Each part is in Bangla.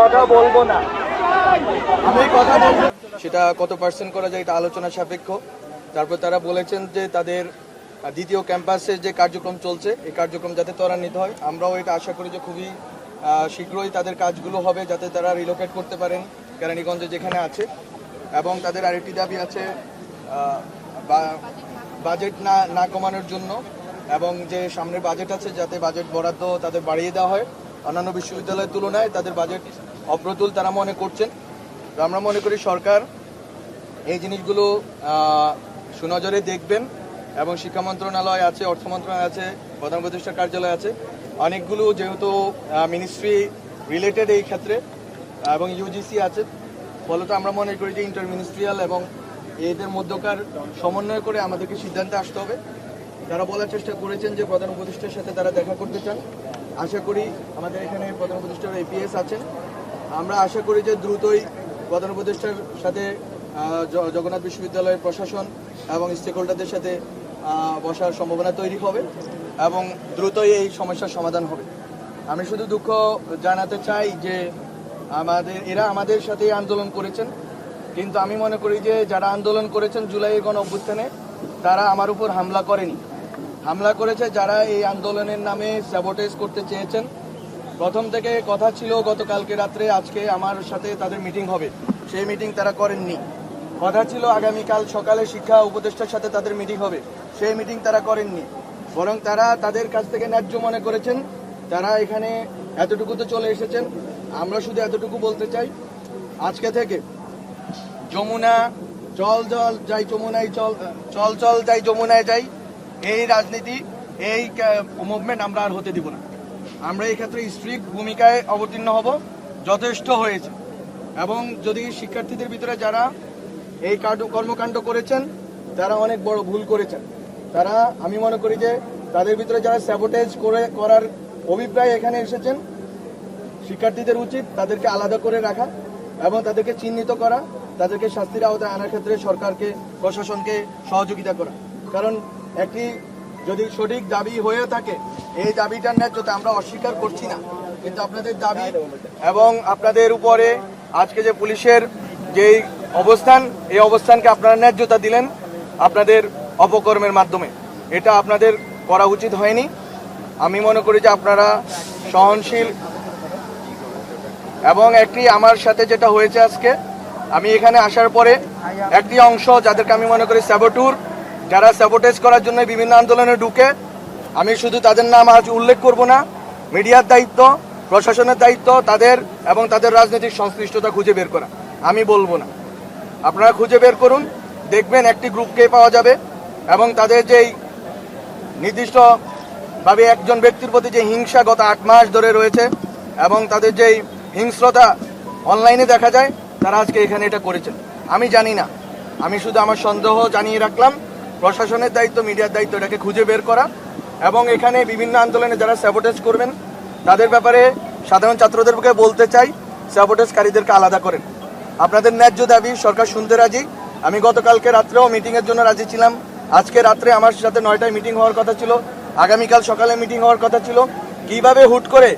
কথা বলবো না, আমি কথা বলবো। সেটা কত পার্সেন্ট করা যায় এটা আলোচনা সাপেক্ষ। তারপর তারা বলেছেন যে তাদের দ্বিতীয় ক্যাম্পাসে যে কার্যক্রম চলছে এই কার্যক্রম যাতে ত্বরান্বিত হয়। আমরাও এটা আশা করি যে খুবই শীঘ্রই তাদের কাজগুলো হবে যাতে তারা রিলোকেট করতে পারেন কেরানীগঞ্জে যেখানে আছে। এবং তাদের আরেকটি দাবি আছে বাজেট না কমানোর জন্য, এবং যে সামনের বাজেট আছে যাতে বাজেট বরাদ্দ তাদের বাড়িয়ে দেওয়া হয়। অন্যান্য বিশ্ববিদ্যালয়ের তুলনায় তাদের বাজেট অপ্রতুল তারা মনে করছেন। তো আমরা মনে করি সরকার এই জিনিসগুলো সুনজরে দেখবেন, এবং শিক্ষা মন্ত্রণালয় আছে, অর্থ মন্ত্রণালয় আছে, প্রধান উপদেষ্টার কার্যালয় আছে, অনেকগুলো যেহেতু মিনিস্ট্রি রিলেটেড এই ক্ষেত্রে, এবং ইউজিসি আছে। ফলত আমরা মনে করি যে ইন্টার মিনিস্ট্রিয়াল এবং এদের মধ্যকার সমন্বয় করে আমাদেরকে সিদ্ধান্তে আসতে হবে। তারা বলার চেষ্টা করেছেন যে প্রধান উপদেষ্টার সাথে তারা দেখা করতে চান। আশা করি আমাদের এখানে প্রধান উপদেষ্টার এপিএস আছেন, আমরা আশা করি যে দ্রুতই প্রধান উপদেষ্টার সাথে জগন্নাথ বিশ্ববিদ্যালয়ের প্রশাসন এবং স্টেক হোল্ডারদের সাথে বসার সম্ভাবনা তৈরি হবে এবং দ্রুতই এই সমস্যার সমাধান হবে। আমি শুধু দুঃখ জানাতে চাই যে এরা আমাদের সাথে আন্দোলন করেছেন, কিন্তু আমি মনে করি যে যারা আন্দোলন করেছেন জুলাইয়ের গণ অভ্যুত্থানে তারা আমার উপর হামলা করেনি, হামলা করেছে যারা এই আন্দোলনের নামে স্যাবোটেজ করতে চেয়েছেন। প্রথম থেকে কথা ছিল গতকালকে রাত্রে আজকে আমার সাথে তাদের মিটিং হবে, সেই মিটিং তারা করেননি। কথা ছিল আগামীকাল সকালে শিক্ষা উপদেষ্টার সাথে তাদের মিটিং হবে, সেই মিটিং তারা করেননি। বরং তারা তাদের কাছ থেকে ন্যায্য মনে করেছেন, তারা এখানে এতটুকুতে চলে এসেছেন। আমরা শুধু এতটুকু বলতে চাই, আজকে থেকে যমুনা চল চল যাই যমুনায় চল চল যাই যমুনায় যাই এই রাজনীতি, এই মুভমেন্ট আমরা আর হতে দিব না। আমরা এই ক্ষেত্রে স্ট্রিক্ট ভূমিকায় অবতীর্ণ হব, যথেষ্ট হয়েছে। এবং যদি শিক্ষার্থীদের ভিতরে যারা এই কর্মকাণ্ড করেছেন তারা অনেক বড় ভুল করেছেন, তারা আমি মনে করি যে তাদের ভিতরে যারা স্যাবোটেজ করার অভিপ্রায় এখানে এসেছেন, শিক্ষার্থীদের উচিত তাদেরকে আলাদা করে রাখা এবং তাদেরকে চিহ্নিত করা, তাদেরকে শাস্তির আওতায় আনার ক্ষেত্রে সরকারকে প্রশাসনকে সহযোগিতা করা। কারণ একটি যদি সঠিক দাবি হয়ে থাকে, এই দাবিটার ন্যায্যতা আমরা অস্বীকার করছি না, কিন্তু আপনাদের দাবি এবং আপনাদের উপরে আজকে যে পুলিশের যেই অবস্থান, এই অবস্থানকে আপনারা ন্যায্যতা দিলেন আপনাদের অপকর্মের মাধ্যমে, এটা আপনাদের করা উচিত হয়নি। আমি মনে করি যে আপনারা সহনশীল। এবং একটি আমার সাথে যেটা হয়েছে আজকে, আমি এখানে আসার পরে একটি অংশ যাদেরকে আমি মনে করি স্যাবোটুর, যারা স্যাবোটেজ করার জন্য বিভিন্ন আন্দোলনে ঢুকে, আমি শুধু তাদের নাম আজ উল্লেখ করব না, মিডিয়ার দায়িত্ব, প্রশাসনের দায়িত্ব তাদের এবং তাদের রাজনৈতিক সংশ্লিষ্টতা খুঁজে বের করা। আমি বলবো না, আপনারা খুঁজে বের করুন, দেখবেন একটি গ্রুপকে পাওয়া যাবে এবং তাদের যেই নির্দিষ্টভাবে একজন ব্যক্তির প্রতি যে হিংসা গত 8 মাস ধরে রয়েছে এবং তাদের যেই হিংস্রতা অনলাইনে দেখা যায়, তারা আজকে এখানে এটা করেছেন। আমি জানি না, আমি শুধু আমার সন্দেহ জানিয়ে রাখলাম। প্রশাসনের দায়িত্ব, মিডিয়ার দায়িত্ব এটাকে খুঁজে বের করা এবং এখানে বিভিন্ন আন্দোলনে যারা স্যাবোটেজ করবেন তাদের ব্যাপারে সাধারণ ছাত্রদেরকে বলতে চাই, স্যাবোটেজকারীদেরকে আলাদা করেন। আপনাদের ন্যায্য দাবি সরকার শুনতে রাজি। আমি গতকালকে রাত্রেও মিটিংয়ের জন্য রাজি ছিলাম। আজকে রাত্রে আমার সাথে 9টায় মিটিং হওয়ার কথা ছিল, আগামীকাল সকালে মিটিং হওয়ার কথা ছিল। কিভাবে হুট করে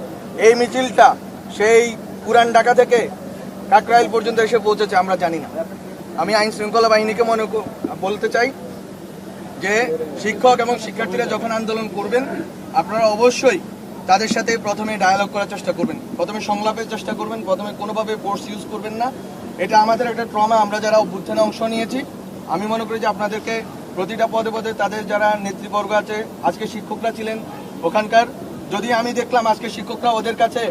এই মিছিলটা সেই পুরান ঢাকা থেকে কাকরাইল পর্যন্ত এসে পৌঁছেছে আমরা জানি না। আমি আইন শৃঙ্খলা বাহিনীকে বলতে চাই যে শিক্ষক এবং শিক্ষার্থীরা যখন আন্দোলন করবেন আপনারা অবশ্যই তাদের সাথে প্রথমে ডায়ালগ করার চেষ্টা করবেন, প্রথমে সংলাপের চেষ্টা করবেন, প্রথমে কোনোভাবে ফোর্স ইউজ করবেন না। এটা আমাদের একটা ট্রমা, আমরা যারা অভ্যুত্থানে অংশ নিয়েছি। আমি মনে করি যে আপনাদেরকে প্রতিটা পদে পদে তাদের যারা নেতৃবর্গ আছে, আজকে শিক্ষকরা ছিলেন ওখানকার, যদি আমি দেখলাম আজকে শিক্ষকরা ওদের কাছে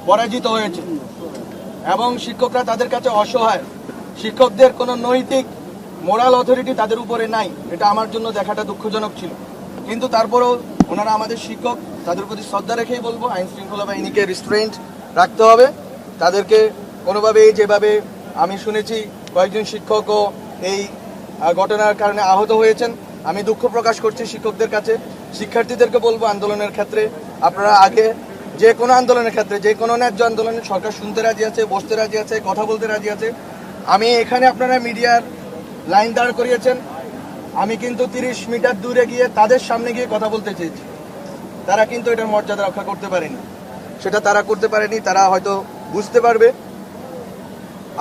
পরাজিত হয়েছে এবং শিক্ষকরা তাদের কাছে অসহায়, শিক্ষকদের কোনো নৈতিক মোরাল অথরিটি তাদের উপরে নাই, এটা আমার জন্য দেখাটা দুঃখজনক ছিল। কিন্তু তারপরেও ওনারা আমাদের শিক্ষক, তাদের প্রতি শ্রদ্ধা রেখেই বলবো আইন শৃঙ্খলা বাহিনীকে রিস্ট্রেন্ট রাখতে হবে। তাদেরকে কোনোভাবে যেভাবে আমি শুনেছি কয়েকজন শিক্ষকও এই ঘটনার কারণে আহত হয়েছেন, আমি দুঃখ প্রকাশ করছি শিক্ষকদের কাছে। শিক্ষার্থীদেরকে বলবো আন্দোলনের ক্ষেত্রে আপনারা আগে যে কোনো আন্দোলনের ক্ষেত্রে, যে কোনো ন্যায্য আন্দোলনে সরকার শুনতে রাজি আছে, বসতে রাজি আছে, কথা বলতে রাজি আছে। আমি এখানে আপনারা মিডিয়ার লাইন দাঁড় করিয়েছেন, আমি কিন্তু 30 মিটার দূরে গিয়ে তাদের সামনে গিয়ে কথা বলতে চেয়েছি। তারা কিন্তু এটার মর্যাদা রক্ষা করতে পারেনি, সেটা তারা করতে পারেনি। তারা হয়তো বুঝতে পারবে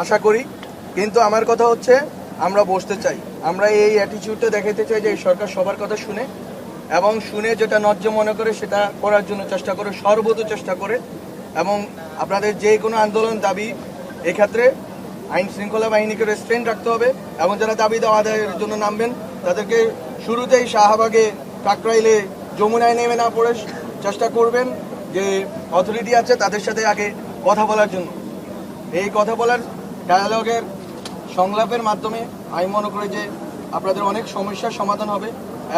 আশা করি। কিন্তু আমার কথা হচ্ছে আমরা বসতে চাই, আমরা এই অ্যাটিটিউডটা দেখাতে চাই যে এই সরকার সবার কথা শুনে এবং শুনে যেটা ন্যায্য মনে করে সেটা করার জন্য চেষ্টা করে, সর্বত চেষ্টা করে। এবং আপনাদের যে কোনো আন্দোলন দাবি এক্ষেত্রে আইন শৃঙ্খলা বাহিনীকে রেস্ট্রেন্ট রাখতে হবে এবং যারা দাবি দেওয়া আদায়ের জন্য নামবেন তাদেরকে শুরুতেই শাহবাগে, কাকরাইলে, যমুনায় নেমে না পড়ে চেষ্টা করবেন যে অথরিটি আছে তাদের সাথে আগে কথা বলার জন্য। এই কথা বলার ডায়ালগের সংলাপের মাধ্যমে আমি মনে করি যে আপনাদের অনেক সমস্যার সমাধান হবে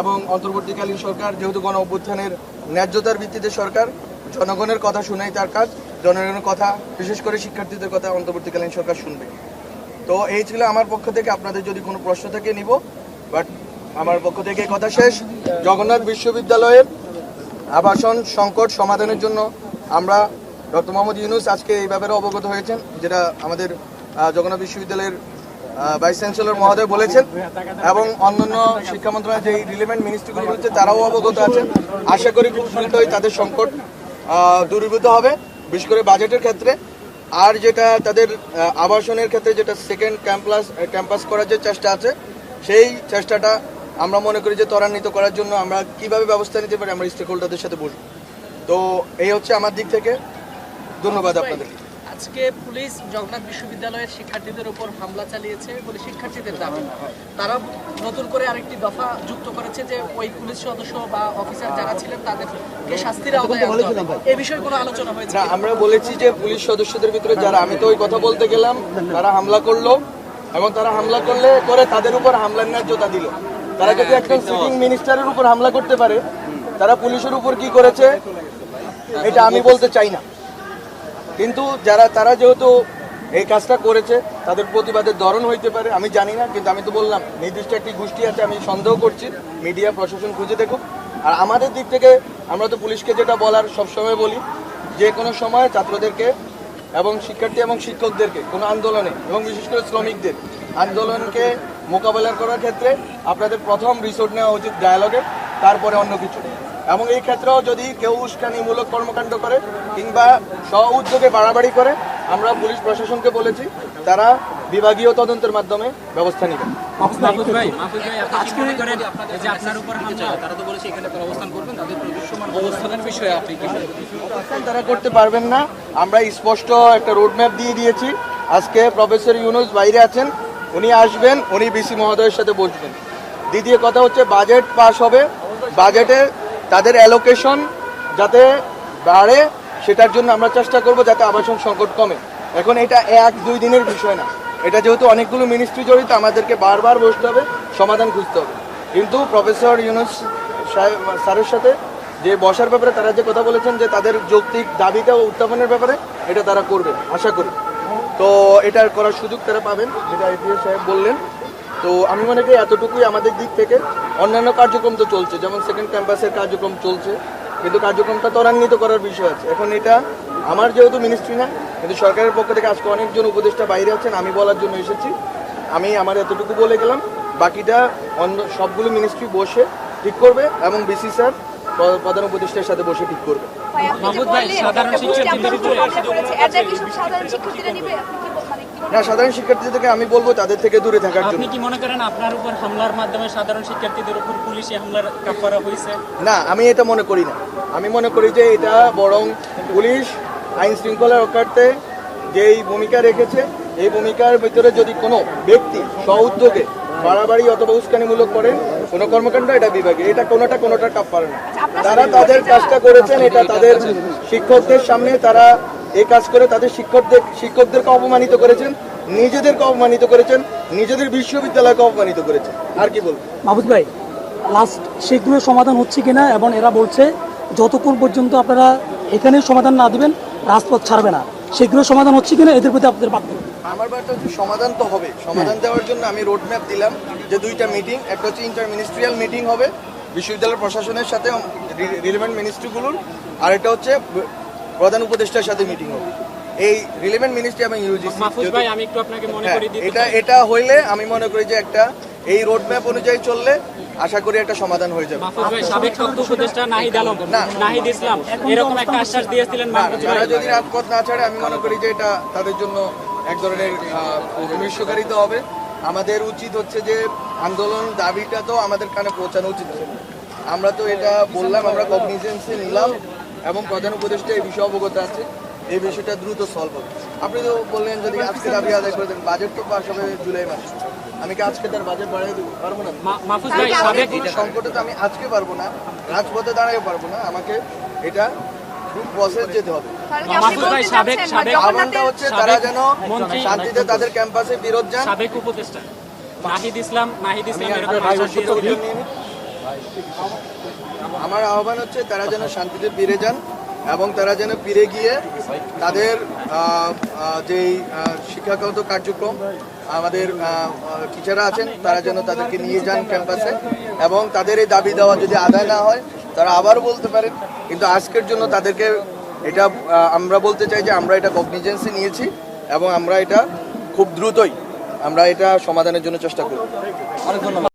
এবং অন্তর্বর্তীকালীন সরকার যেহেতু গণ অভ্যুত্থানের ন্যায্যতার ভিত্তিতে সরকার, জনগণের কথা শুনাই তার কাজ, জনগণের কথা বিশেষ করে শিক্ষার্থীদের কথা অন্তর্বর্তীকালীন সরকার শুনবে। তো এই ছিল আমার পক্ষ থেকে, আপনাদের যদি কোনো প্রশ্ন থাকে নিব, বাট আমার পক্ষ থেকে কথা শেষ। জগন্নাথ বিশ্ববিদ্যালয়ের আবাসন সংকট সমাধানের জন্য আমরা ডক্টর মোহাম্মদ ইউনূস আজকে এই ব্যাপারে অবগত হয়েছেন, যেটা আমাদের জগন্নাথ বিশ্ববিদ্যালয়ের ভাইস চ্যান্সেলর মহোদয় বলেছেন এবং অন্যান্য শিক্ষা মন্ত্রণালয়ের যে রিলেভেন্ট মিনিস্ট্রিগুলো রয়েছে তারাও অবগত আছেন। আশা করি খুব দ্রুতই তাদের সংকট দূরীভূত হবে, বিশেষ করে বাজেটের ক্ষেত্রে। আর যেটা তাদের আবাসনের ক্ষেত্রে যেটা সেকেন্ড ক্যাম্পাস করার যে চেষ্টা আছে, সেই চেষ্টাটা আমরা মনে করি যে ত্বরান্বিত করার জন্য আমরা কিভাবে ব্যবস্থা নিতে পারি, আমরা স্টেক হোল্ডারদের সাথে বসবো। তো এই হচ্ছে আমার দিক থেকে, ধন্যবাদ আপনাদের। আজকে পুলিশ জগন্নাথ বিশ্ববিদ্যালয়ের শিক্ষার্থীদের উপর হামলা চালিয়েছে বলে শিক্ষার্থীদের দাবি, তারা নতুন করে আরেকটি দফা যুক্ত করেছে যে ওই পুলিশ সদস্য বা অফিসার যারা ছিলেন তাদেরকে শাস্তির আওতায় আনতে হবে। এই বিষয়ে কোনো আলোচনা হয়েছে? না, আমরা বলেছি যে পুলিশ সদস্যদের ভিতরে যারা, আমি তো ওই কথা বলতে গেলাম, তারা হামলা করলো এবং তারা হামলা করে তাদের উপর হামলার ন্যায্যতা দিল। তারা যদি একজন সিটিং মিনিস্টারের উপর হামলা করতে পারে, তারা পুলিশের উপর কি করেছে এটা আমি বলতে চাই না। কিন্তু তারা যেহেতু এই কাজটা করেছে, তাদের প্রতিবাদের ধরন হইতে পারে আমি জানি না, কিন্তু আমি তো বললাম নির্দিষ্ট একটি গোষ্ঠী আছে, আমি সন্দেহ করছি, মিডিয়া প্রশাসন খুঁজে দেখুক। আর আমাদের দিক থেকে আমরা তো পুলিশকে যেটা বলার সবসময় বলি, যে কোনো সময় ছাত্রদেরকে এবং শিক্ষার্থী এবং শিক্ষকদেরকে কোনো আন্দোলনে এবং বিশেষ করে শ্রমিকদের আন্দোলনকে মোকাবেলা করার ক্ষেত্রে আপনাদের প্রথম রিসোর্ট নেওয়া উচিত ডায়ালগে, তারপরে অন্য কিছু। এবং এই ক্ষেত্রেও যদি কেউ উস্কানিমূলক কর্মকাণ্ড করে কিংবা স্ব উদ্যোগে বাড়াবাড়ি করে, আমরা পুলিশ প্রশাসনকে বলেছি তারা বিভাগীয় তদন্তের মাধ্যমে ব্যবস্থা নেবে। তারা করতে পারবেন না, আমরা স্পষ্ট একটা রোডম্যাপ দিয়ে দিয়েছি। আজকে প্রফেসর ইউনূস বাইরে আছেন, উনি আসবেন, উনি বিসি মহোদয়ের সাথে বসবেন। দ্বিতীয় কথা হচ্ছে বাজেট পাস হবে, বাজেটে তাদের অ্যালোকেশন যাতে বাড়ে সেটার জন্য আমরা চেষ্টা করব যাতে আবাসন সংকট কমে। এখন এটা 1-2 দিনের বিষয় না, এটা যেহেতু অনেকগুলো মিনিস্ট্রি জড়িত, আমাদেরকে বারবার বসতে হবে, সমাধান খুঁজতে হবে। কিন্তু প্রফেসর ইউনূস স্যারের সাথে যে বসার ব্যাপারে তারা যে কথা বলেছেন যে তাদের যৌক্তিক দাবিটা উত্থাপনের ব্যাপারে, এটা তারা করবে আশা করি। তো এটা করার সুযোগ তারা পাবেন, যেটা আইপিএস সাহেব বললেন। তো আমি মনে করি এতটুকুই আমাদের দিক থেকে। অন্যান্য কার্যক্রম তো চলছে, যেমন সেকেন্ড ক্যাম্পাসের কার্যক্রম চলছে, কিন্তু কার্যক্রমটা ত্বরান্বিত করার বিষয় আছে। এখন এটা আমার যেহেতু মিনিস্ট্রি না, কিন্তু সরকারের পক্ষ থেকে আজকে অনেকজন উপদেষ্টা বাইরে আছেন, আমি বলার জন্য এসেছি। আমি আমার এতটুকু বলে গেলাম, বাকিটা অন্য সবগুলো মিনিস্ট্রি বসে ঠিক করবে এবং বিসি স্যার প্রধান উপদেষ্টার সাথে বসে ঠিক করবে। না, সাধারণ শিক্ষার্থীদের থেকে আমি বলবো তাদের থেকে দূরে থাকার জন্য। আপনি কি মনে করেন আপনার উপর হামলার মাধ্যমে সাধারণ শিক্ষার্থীদের উপর পুলিশি হামলার কাফারা হয়েছে? না, আমি এটা মনে করি না। আমি মনে করি যে এটা বরং পুলিশ আইন শৃঙ্খলা রক্ষার্থে যেই ভূমিকা রেখেছে, এই ভূমিকার ভিতরে যদি কোনো ব্যক্তি স্ব উদ্যোগে বাড়াবাড়ি অথবা উস্কানিমূলক করেন কোনো কর্মকাণ্ড, এটা বিভাগে, এটা কোনোটা কাপ পারে না। তারা তাদের কাজটা করেছেন, এটা তাদের শিক্ষকদের সামনে তারা এই কাজ করে তাদের শিক্ষকদেরকে অপমানিত করেছেন, নিজেদেরকে অপমানিত করেছেন, নিজেদের বিশ্ববিদ্যালয়কে অপমানিত করেছেন। আর কি বলবো? মাহফুজ ভাই, লাস্ট সেগুলো সমাধান হচ্ছে কিনা, এবং এরা বলছে যতক্ষণ পর্যন্ত আপনারা এখানে সমাধান না দিবেন রাজপথ ছাড়বে না, সেগুলো সমাধান হচ্ছে কিনা এদের প্রতি আপনাদের বার্তা? আমার বার্তা হচ্ছে সমাধান তো হবে। সমাধান দেওয়ার জন্য আমি রোডম্যাপ দিলাম যে 2টা মিটিং, একটা হচ্ছে ইন্টারমিনিস্ট্রিয়াল মিটিং হবে বিশ্ববিদ্যালয় প্রশাসনের সাথে রিলেভেন্ট মিনিস্ট্রিগুলোর, আর এটা হচ্ছে প্রধান উপদেষ্টার সাথে মিটিং হবে। এই রিলেভেন্ট মিনিস্ট্রি এবং ইউজিসি। মাহফুজ ভাই, আমি একটু আপনাকে মনে করি দিতে এটা হইলে আমি মনে করি যে একটা এই রোডম্যাপ অনুযায়ী চললে আশা করি একটা সমাধান হয়ে যাবে। মাহফুজ ভাই, সাবেক তথ্য উপদেষ্টা নাহিদ আলম, না। নাহিদ ইসলাম এরকম একটা আশ্বাস দিয়েছিলেন না, মাহফুজ তারা ভাই। যদি রাজপথ না ছাড়ে আমি মনে করি যে এটা তাদের জন্য এক ধরনের ভবিষ্যকারিতা হবে। আমাদের উচিত হচ্ছে যে আন্দোলন দাবিটা তো আমাদের কানে পৌঁছানো উচিত ছিল। আমরা তো এটা বললাম, আমরা কগনিজেন্সে নিলাম এবং প্রধান উপদেষ্টা এই বিষয়ে অবগত আছে, এই বিষয়টা দ্রুত সলভ হবে। আপনি তো বললেন যদি আজকে দাবি আদায় করে দেন, বাজেট তো পাস হবে জুলাই মাসে, আমি কি আজকে তার বাজেট বাড়িয়ে দেবো? পারবো না। মাহফুজ ভাই, সাবেক এই সংকটে তো আমি আজকে পারবো না, রাজপথে দাঁড়াতে পারবো না, আমাকে এটা খুব প্রসেস যেতে হবে। মাহফুজ ভাই, সাবেক আহ্বানটা হচ্ছে তারা যেন মন্ত্রী- শান্তিতে তাদের ক্যাম্পাসে বিরোধ যান। সাবেক উপদেষ্টা নাহিদ ইসলাম এরকম আমি আশ্বাস দিয়েছিলেন। আমার আহ্বান হচ্ছে তারা যেন শান্তিতে ফিরে যান এবং তারা যেন ফিরে গিয়ে তাদের যেই শিক্ষাগত কার্যক্রম আমাদের টিচাররা আছেন তারা যেন তাদেরকে নিয়ে যান ক্যাম্পাসে এবং তাদের এই দাবি দেওয়া যদি আদায় না হয় তারা আবার বলতে পারেন। কিন্তু আজকের জন্য তাদেরকে এটা আমরা বলতে চাই যে আমরা এটা কগনিজেন্সে নিয়েছি এবং আমরা এটা খুব দ্রুতই আমরা এটা সমাধানের জন্য চেষ্টা করব। অনেক ধন্যবাদ।